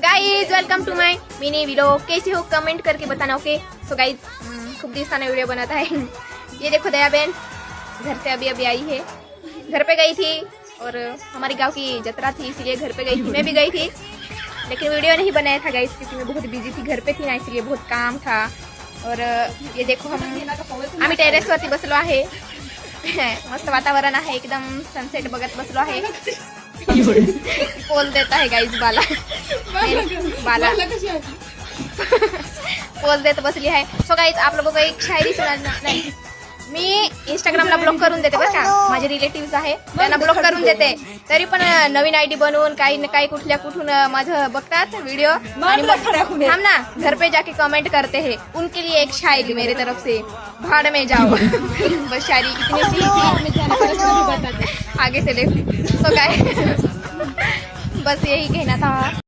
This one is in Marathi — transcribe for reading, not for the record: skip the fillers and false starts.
Guys welcome to my mini video. कैसे हो कमेंट करके बताना। ओके सो गाइज खूब दिवसाने वीडियो बनाता है। ये देखो दया बहन घर से अभी अभी आई है। घर पे गई थी और हमारे गांव की जत्रा थी इसलिए घर पे गई थी। मैं भी गई थी लेकिन वीडियो नहीं बनाया था गाइज क्योंकि मैं बहुत बिजी थी घर पे थी ना, इसलिए बहुत काम था। और ये देखो आम्ही टेरेसवरती बसलो आहे। मस्त वातावरण आहे, एकदम सनसेट बघत बसलो आहे। पोल देता है गाइज बाला बाला पोल देत बसली आहे। सो गाइज आप लोगों को एक शायरी सुनाना नाही, मी इंस्टाग्रामला ब्लॉक करून देते बरं का। माझे रिलेटिव्स आहे त्यांना ब्लॉक करून देते, तरी पण नवीन आयडी बनवून काही ना काही कुठल्या कुठून माझं बघतात व्हिडिओ आणि हम ना घर पे जाके कमेंट करते हैं। उनके लिए एक शायरी मेरे तरफ से, भाड़ में जाओ। बस शायरी इतनी सी थी, आगे से ले। तो गाइस बस यही कहना था।